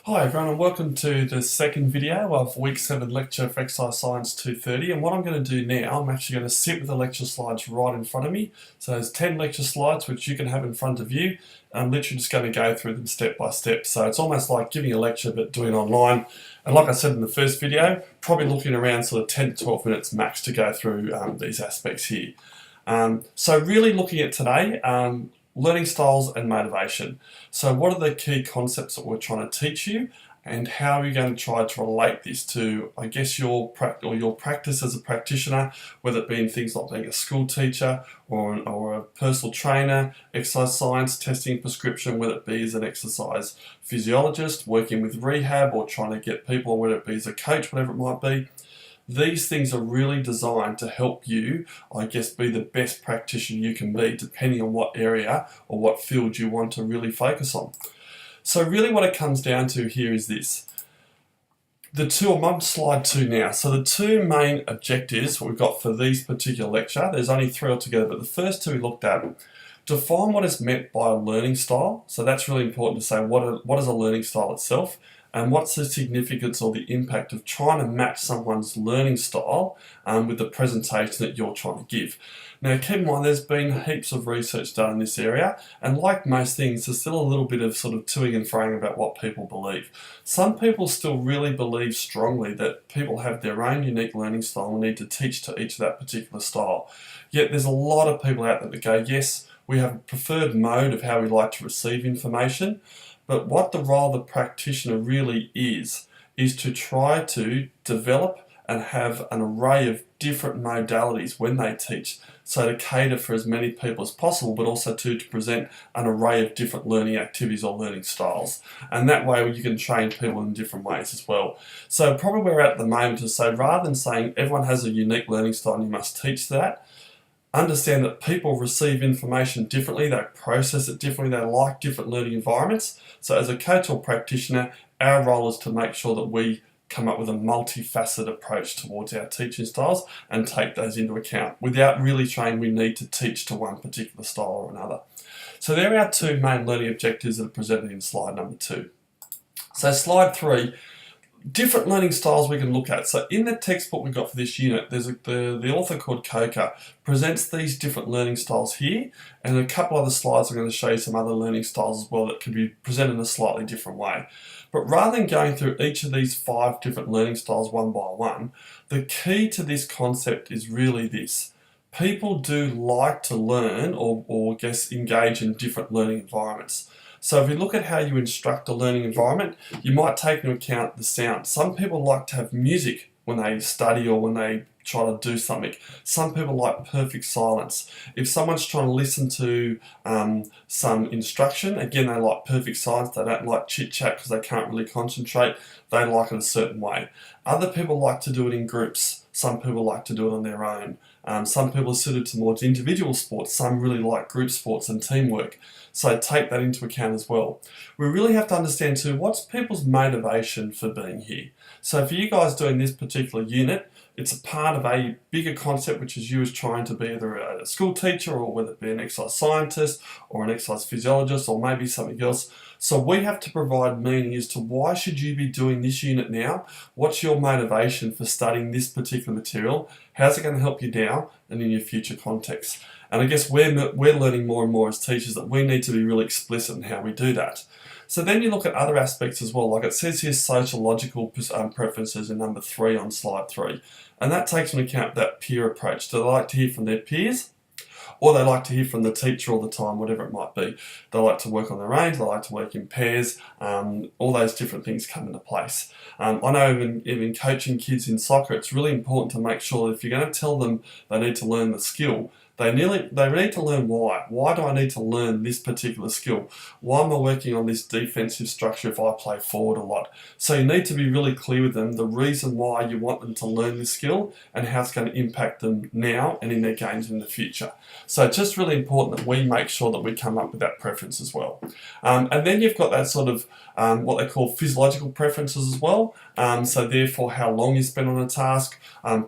Hi everyone, and welcome to the second video of week 7 lecture for Exercise Science 230. And what I'm going to do now, I'm actually going to sit with the lecture slides right in front of me. So there's 10 lecture slides which you can have in front of you. I'm literally just going to go through them step by step. So it's almost like giving a lecture but doing it online. And like I said in the first video, probably looking around sort of 10 to 12 minutes max to go through these aspects here. So really looking at today, learning styles and motivation. So what are the key concepts that we're trying to teach you, and how are you going to try to relate this to, I guess, your practice as a practitioner, whether it be in things like being a school teacher or a personal trainer, exercise science, testing prescription, whether it be as an exercise physiologist, working with rehab, or trying to get people, whether it be as a coach, whatever it might be. These things are really designed to help you, I guess, be the best practitioner you can be, depending on what area or what field you want to really focus on. So really what it comes down to here is this. I'm on slide 2 now. So the two main objectives we've got for these particular lecture, there's only 3 altogether, but the first 2 we looked at, define what is meant by a learning style. So that's really important to say, what is a learning style itself? And what's the significance or the impact of trying to match someone's learning style with the presentation that you're trying to give. Now keep in mind, there's been heaps of research done in this area, and like most things, there's still a little bit of sort of toing and froing about what people believe. Some people still really believe strongly that people have their own unique learning style and need to teach to each of that particular style. Yet there's a lot of people out there that go, yes, we have a preferred mode of how we like to receive information, but what the role of the practitioner really is to try to develop and have an array of different modalities when they teach, so to cater for as many people as possible, but also to present an array of different learning activities or learning styles. And that way you can train people in different ways as well. So probably where we're at the moment is, so rather than saying everyone has a unique learning style and you must teach that, understand that people receive information differently, they process it differently, they like different learning environments. So as a coach or practitioner, our role is to make sure that we come up with a multifaceted approach towards our teaching styles and take those into account without really saying we need to teach to one particular style or another. So there are our 2 main learning objectives that are presented in slide number 2. So slide 3, different learning styles we can look at. So in the textbook we've got for this unit, there's the author called Coker presents these different learning styles here, and a couple other slides I'm going to show you some other learning styles as well that can be presented in a slightly different way. But rather than going through each of these 5 different learning styles one by one, the key to this concept is really this. People do like to learn or I guess engage in different learning environments. So if you look at how you instruct a learning environment, you might take into account the sound. Some people like to have music when they study or when they try to do something. Some people like perfect silence. If someone's trying to listen to some instruction, again, they like perfect silence. They don't like chit-chat because they can't really concentrate. They like it a certain way. Other people like to do it in groups. Some people like to do it on their own. Some people are suited towards individual sports. Some really like group sports and teamwork. So take that into account as well. We really have to understand too, what's people's motivation for being here. So for you guys doing this particular unit, it's a part of a bigger concept, which is you as trying to be either a school teacher, or whether it be an exercise scientist or an exercise physiologist, or maybe something else. So we have to provide meaning as to why should you be doing this unit now? What's your motivation for studying this particular material? How's it going to help you now and in your future context? And I guess we're learning more and more as teachers that we need to be really explicit in how we do that. So then you look at other aspects as well, like it says here sociological preferences in number 3 on slide 3. And that takes into account that peer approach. Do they like to hear from their peers? Or they like to hear from the teacher all the time, whatever it might be. They like to work on their own, they like to work in pairs, all those different things come into place. I know even coaching kids in soccer, it's really important to make sure that if you're going to tell them they need to learn the skill, they need to learn why. Why do I need to learn this particular skill? Why am I working on this defensive structure if I play forward a lot? So you need to be really clear with them the reason why you want them to learn this skill and how it's going to impact them now and in their games in the future. So it's just really important that we make sure that we come up with that preference as well. And then you've got that sort of what they call physiological preferences as well. So therefore how long you spend on a task. Some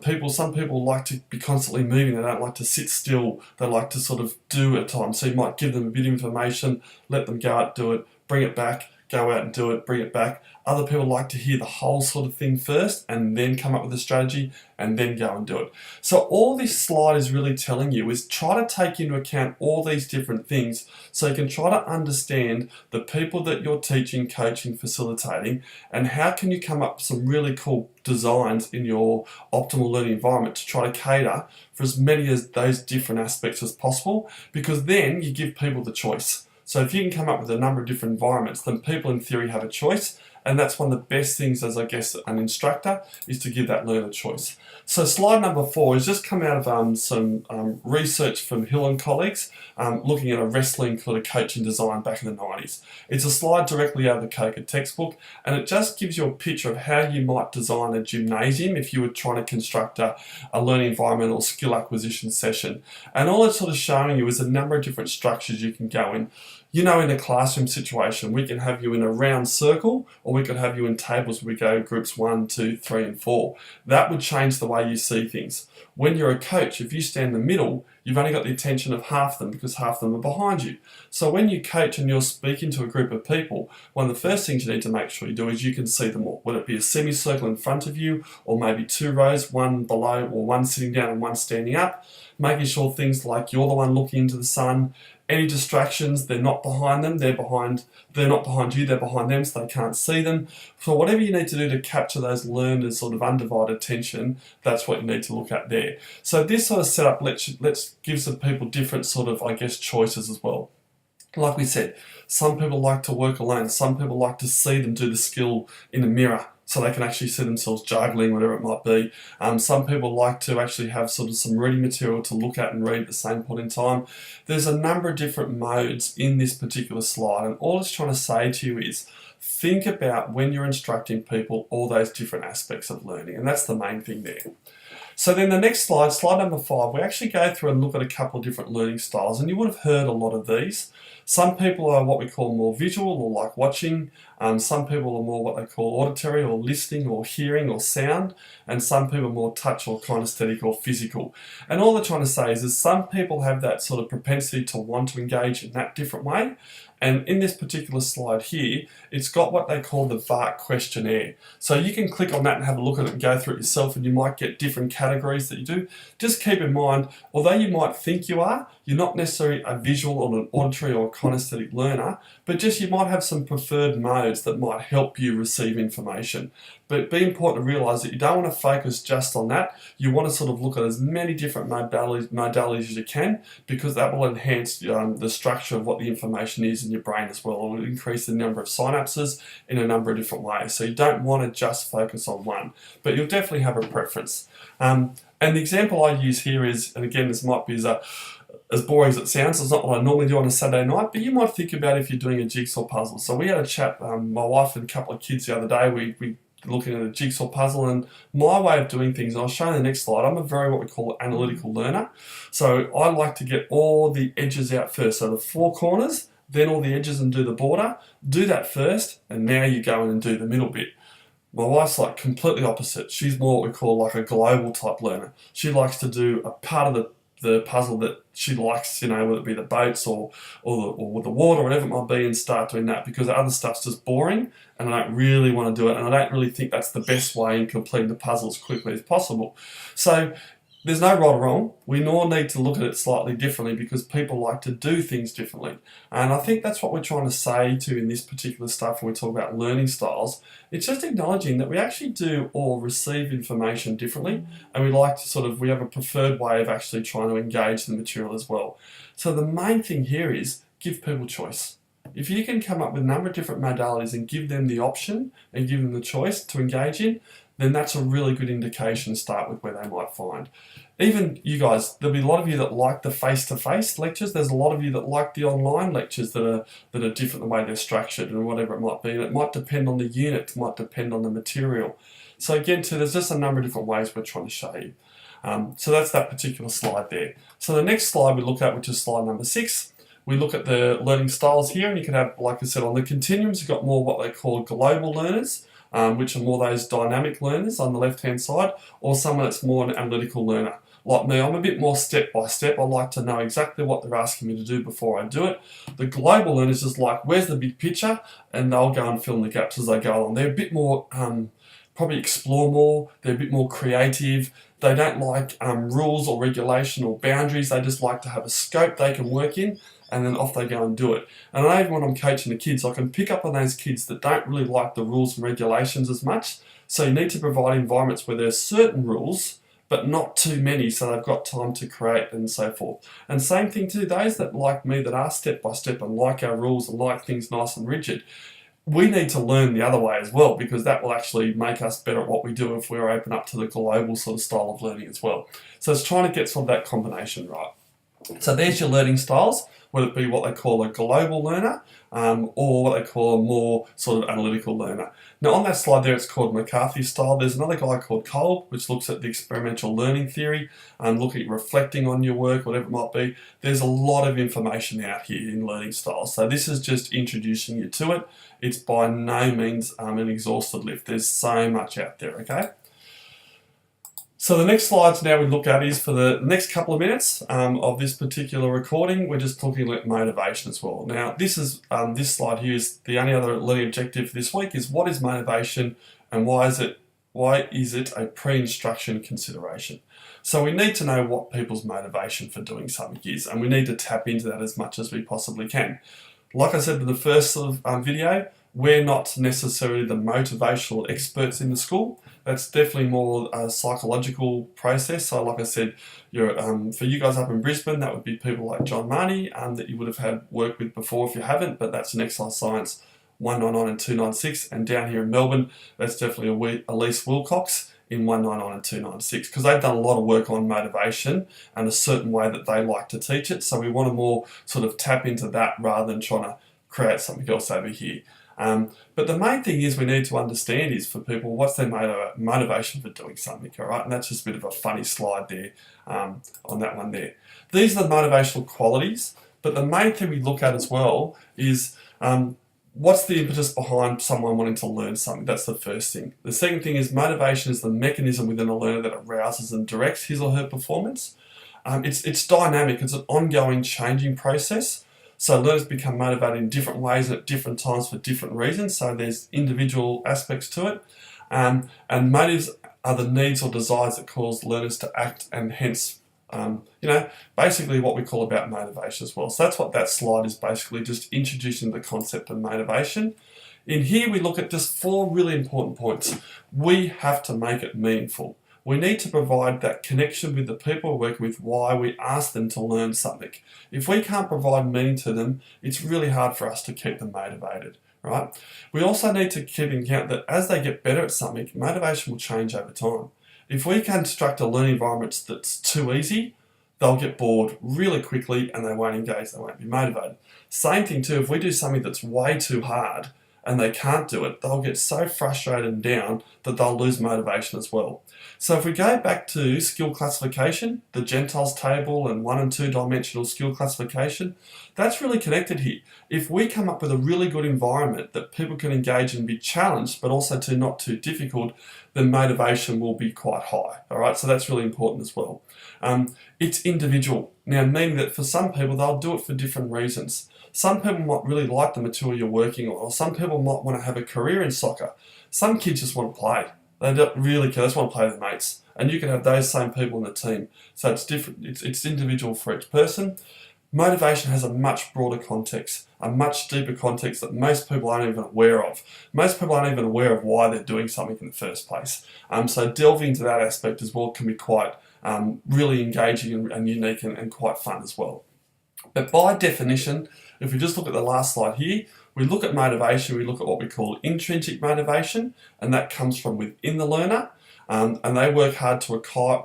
people like to be constantly moving. They don't like to sit still. They like to sort of do at times. So you might give them a bit of information, let them go out, do it, bring it back, go out and do it, bring it back. Other people like to hear the whole sort of thing first and then come up with a strategy and then go and do it. So all this slide is really telling you is try to take into account all these different things so you can try to understand the people that you're teaching, coaching, facilitating, and how can you come up with some really cool designs in your optimal learning environment to try to cater for as many of those different aspects as possible, because then you give people the choice. So if you can come up with a number of different environments, then people in theory have a choice. And that's one of the best things as, I guess, an instructor, is to give that learner choice. So slide number 4 has just come out of some research from Hill and colleagues looking at a wrestling sort of coaching design back in the 90s. It's a slide directly out of the Coker textbook, and it just gives you a picture of how you might design a gymnasium if you were trying to construct a learning environment or skill acquisition session. And all it's sort of showing you is a number of different structures you can go in. You know, in a classroom situation, we can have you in a round circle, or we could have you in tables where we go groups 1, 2, 3, and 4. That would change the way you see things. When you're a coach, if you stand in the middle, you've only got the attention of half them because half them are behind you. So when you coach and you're speaking to a group of people, one of the first things you need to make sure you do is you can see them all. Whether it be a semicircle in front of you, or maybe 2 rows, one below, or one sitting down and one standing up, making sure things like you're the one looking into the sun. Any distractions, they're not behind them, they're not behind you, they're behind them, so they can't see them. So whatever you need to do to capture those learners' sort of undivided attention, that's what you need to look at there. So this sort of setup gives the people different sort of, I guess, choices as well. Like we said, some people like to work alone, some people like to see them do the skill in a mirror, so they can actually see themselves juggling, whatever it might be. Some people like to actually have sort of some reading material to look at and read at the same point in time. There's a number of different modes in this particular slide, and all it's trying to say to you is think about when you're instructing people all those different aspects of learning, and that's the main thing there. So then the next slide, slide number 5, we actually go through and look at a couple of different learning styles, and you would have heard a lot of these. Some people are what we call more visual or like watching. Some people are more what they call auditory or listening or hearing or sound. And some people are more touch or kinesthetic or physical. And all they're trying to say is some people have that sort of propensity to want to engage in that different way. And in this particular slide here, it's got what they call the VARC questionnaire. So you can click on that and have a look at it and go through it yourself, and you might get different categories that you do. Just keep in mind, although you might think you're not necessarily a visual or an auditory or kinesthetic learner, but just you might have some preferred modes that might help you receive information. But it'd be important to realise that you don't want to focus just on that. You want to sort of look at as many different modalities as you can, because that will enhance the structure of what the information is in your brain as well. It will increase the number of synapses in a number of different ways. So you don't want to just focus on one, but you'll definitely have a preference. And the example I use here is, and again, this might be as boring as it sounds, it's not what I normally do on a Saturday night, but you might think about if you're doing a jigsaw puzzle. So we had a chat, my wife and a couple of kids the other day, we looking at a jigsaw puzzle, and my way of doing things, and I'll show you the next slide, I'm a very what we call analytical learner. So I like to get all the edges out first. So the 4 corners, then all the edges and do the border. Do that first, and now you go in and do the middle bit. My wife's like completely opposite. She's more what we call like a global type learner. She likes to do a part of the puzzle that she likes, whether it be the boats or the water, or whatever it might be, and start doing that, because the other stuff's just boring and I don't really want to do it, and I don't really think that's the best way in completing the puzzle as quickly as possible. So there's no right or wrong. We all need to look at it slightly differently because people like to do things differently. And I think that's what we're trying to say to in this particular stuff when we talk about learning styles. It's just acknowledging that we actually do all receive information differently, and we have a preferred way of actually trying to engage the material as well. So the main thing here is give people choice. If you can come up with a number of different modalities and give them the option and give them the choice to engage in, then that's a really good indication to start with where they might find. Even you guys, there'll be a lot of you that like the face-to-face lectures. There's a lot of you that like the online lectures that are different the way they're structured and whatever it might be. And it might depend on the unit, it might depend on the material. So again, there's just a number of different ways we're trying to show you. So that's that particular slide there. So the next slide we look at, which is slide number 6, we look at the learning styles here, and you can have, like I said, on the continuums, you've got more what they call global learners, which are more those dynamic learners on the left-hand side, or someone that's more an analytical learner. Like me, I'm a bit more step by step. I like to know exactly what they're asking me to do before I do it. The global learners is like, where's the big picture? And they'll go and fill in the gaps as they go along. They're a bit more, probably explore more. They're a bit more creative. They don't like rules or regulation or boundaries. They just like to have a scope they can work in, and then off they go and do it. And I know even when I'm coaching the kids, I can pick up on those kids that don't really like the rules and regulations as much. So you need to provide environments where there's certain rules, but not too many, so they've got time to create and so forth. And same thing to those that, like me, that are step by step and like our rules and like things nice and rigid. We need to learn the other way as well, because that will actually make us better at what we do if we're open up to the global sort of style of learning as well. So it's trying to get sort of that combination right. So there's your learning styles, whether it be what they call a global learner or what they call a more sort of analytical learner. Now on that slide there, it's called McCarthy style. There's another guy called Kolb, which looks at the experiential learning theory and looking at reflecting on your work, whatever it might be. There's a lot of information out here in learning styles. So this is just introducing you to it. It's by no means an exhaustive list. There's so much out there, okay? So the next slides now we look at is for the next couple of minutes of this particular recording. We're just talking about motivation as well. Now this is this slide here is the only other learning objective for this week is what is motivation and why is it a pre-instruction consideration? So we need to know what people's motivation for doing something is, and we need to tap into that as much as we possibly can. Like I said in the first sort of video, we're not necessarily the motivational experts in the school. That's definitely more a psychological process. So like I said, for you guys up in Brisbane, that would be people like John Marnie that you would have had work with before if you haven't, but that's an Exercise Science 199 and 296. And down here in Melbourne, that's definitely Elise Wilcox in 199 and 296, because they've done a lot of work on motivation and a certain way that they like to teach it. So we want to more sort of tap into that rather than trying to create something else over here. But the main thing is we need to understand is for people, what's their motivation for doing something, all right? And that's just a bit of a funny slide there on that one there. These are the motivational qualities, but the main thing we look at as well is what's the impetus behind someone wanting to learn something? That's the first thing. The second thing is motivation is the mechanism within a learner that arouses and directs his or her performance. It's dynamic, it's an ongoing changing process. So learners become motivated in different ways at different times for different reasons. So there's individual aspects to it. And motives are the needs or desires that cause learners to act, and hence, basically what we call about motivation as well. So that's what that slide is basically, just introducing the concept of motivation. In here we look at just 4 really important points. We have to make it meaningful. We need to provide that connection with the people we're working with, why we ask them to learn something. If we can't provide meaning to them, it's really hard for us to keep them motivated, right? We also need to keep in account that as they get better at something, motivation will change over time. If we construct a learning environment that's too easy, they'll get bored really quickly and they won't engage, they won't be motivated. Same thing too, if we do something that's way too hard and they can't do it, they'll get so frustrated and down that they'll lose motivation as well. So if we go back to skill classification, the Gentiles table and 1 and 2 dimensional skill classification, that's really connected here. If we come up with a really good environment that people can engage and be challenged, but also not too difficult, then motivation will be quite high. All right, so that's really important as well. It's individual. Now, meaning that for some people, they'll do it for different reasons. Some people might really like the material you're working on, or some people might want to have a career in soccer. Some kids just want to play. They don't really care, they just want to play with their mates. And you can have those same people in the team. So it's different, it's individual for each person. Motivation has a much broader context, a much deeper context that most people aren't even aware of. Most people aren't even aware of why they're doing something in the first place. So delving into that aspect as well can be quite really engaging and unique and quite fun as well. But by definition, if we just look at the last slide here, we look at motivation, we look at what we call intrinsic motivation, and that comes from within the learner. And they work hard to acquire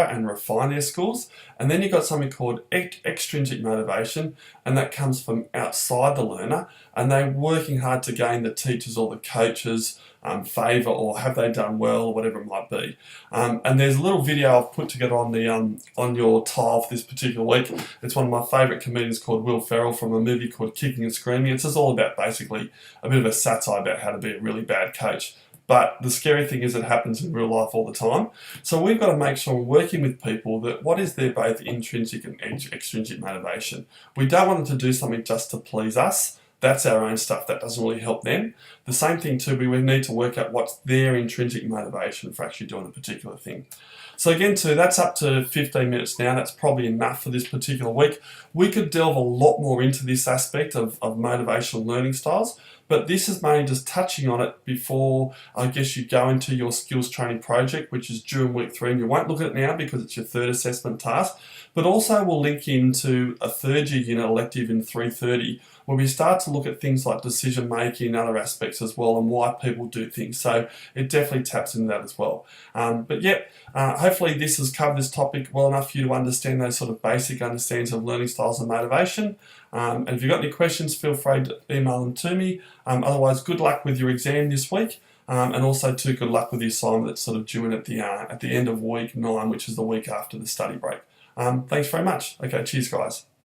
and refine their skills. And then you've got something called extrinsic motivation, and that comes from outside the learner, and they're working hard to gain the teachers or the coaches' favour, or have they done well, or whatever it might be. And there's a little video I've put together on the on your tile for this particular week. It's one of my favourite comedians called Will Ferrell from a movie called Kicking and Screaming. It's just all about basically a bit of a satire about how to be a really bad coach. But the scary thing is it happens in real life all the time. So we've got to make sure we're working with people that what is their both intrinsic and extrinsic motivation. We don't want them to do something just to please us. That's our own stuff. That doesn't really help them. The same thing too, we need to work out what's their intrinsic motivation for actually doing a particular thing. So again too, that's up to 15 minutes now. That's probably enough for this particular week. We could delve a lot more into this aspect of motivational learning styles, but this is mainly just touching on it before I guess you go into your skills training project, which is during week 3, and you won't look at it now because it's your third assessment task, but also we'll link into a third year unit elective in 330 where we start to look at things like decision making and other aspects as well and why people do things. So it definitely taps into that as well. But yeah, hopefully this has covered this topic well enough for you to understand those sort of basic understandings of learning styles and motivation. And if you've got any questions, feel free to email them to me. Otherwise, good luck with your exam this week. And also too, good luck with the assignment that's sort of due in at the end of week 9, which is the week after the study break. Thanks very much. Okay, cheers guys.